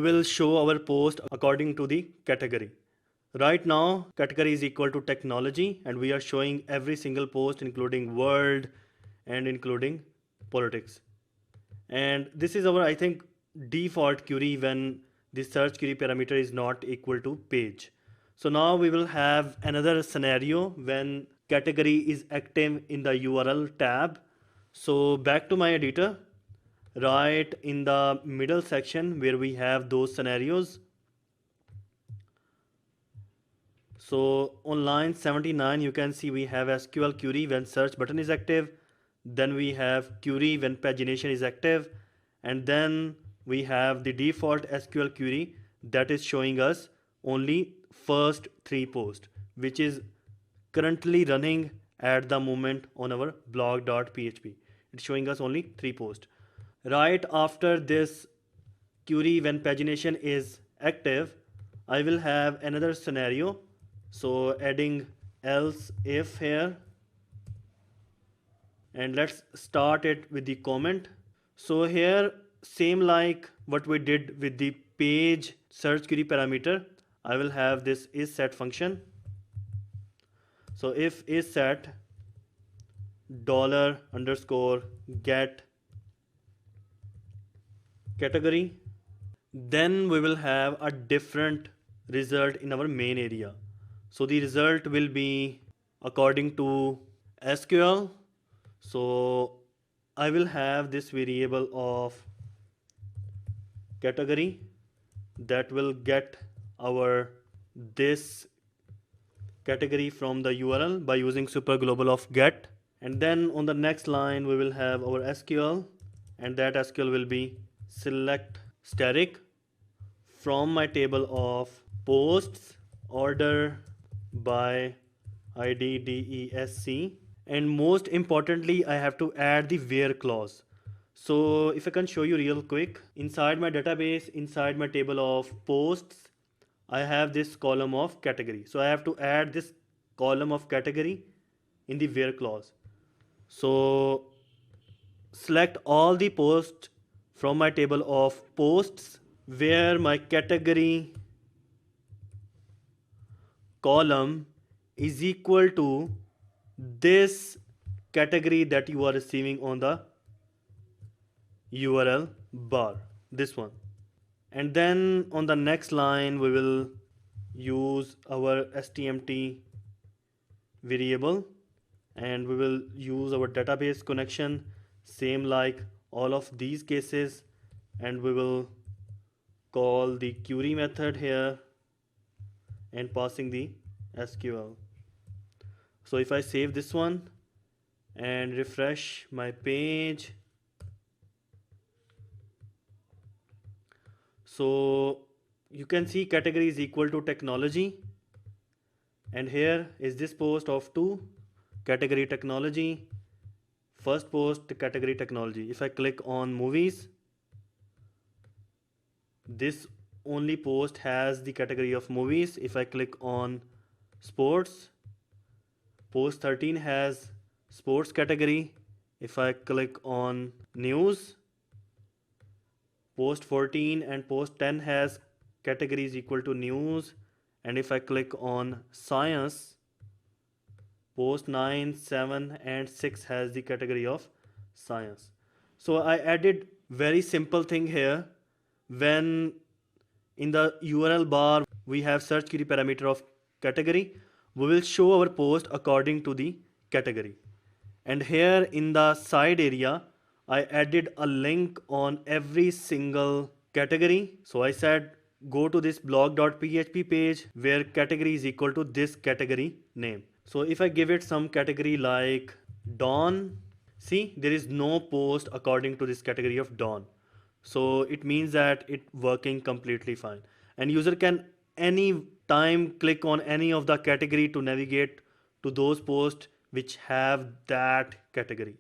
we will show our post according to the category. Right now, category is equal to technology, and we are showing every single post including world and including politics. And this is our, I think, default query when the search query parameter is not equal to page. So now we will have another scenario when category is active in the URL tab. So back to my editor, right in the middle section where we have those scenarios. So on line 79, you can see we have SQL query when search button is active. Then we have query when pagination is active. And then we have the default SQL query that is showing us only first 3 posts, which is currently running at the moment on our blog.php. It's showing us only 3 posts. Right after this query when pagination is active, I will have another scenario. So adding else if here, and let's start it with the comment. So here, same like what we did with the page search query parameter, I will have this is set function. So if is set $_get category, then we will have a different result in our main area. So the result will be according to SQL. So I will have this variable of category that will get our this category from the URL by using super global of get. And then on the next line we will have our SQL, and that SQL will be select static from my table of posts order by IDDESC. And most importantly, I have to add the where clause. So if I can show you real quick, inside my database, inside my table of posts, I have this column of category. So I have to add this column of category in the where clause. So select all the posts from my table of posts where my category column is equal to this category that you are receiving on the URL bar, this one. And then on the next line we will use our stmt variable, and we will use our database connection, same like all of these cases, and we will call the query method here and passing the SQL. So if I save this one and refresh my page, so you can see category is equal to technology, and here is this post of 2 category technology, first post category technology. If I click on movies, this only post has the category of movies. If I click on sports, post 13 has sports category. If I click on news, post 14 and post 10 has categories equal to news. And if I click on science, post 9, 7 and 6 has the category of science. So I added very simple thing here. When in the URL bar we have search query parameter of category, we will show our post according to the category. And here in the side area, I added a link on every single category. So I said go to this blog.php page where category is equal to this category name. So if I give it some category like dawn, see there is no post according to this category of dawn. So it means that it working completely fine. And user can any time click on any of the category to navigate to those posts which have that category.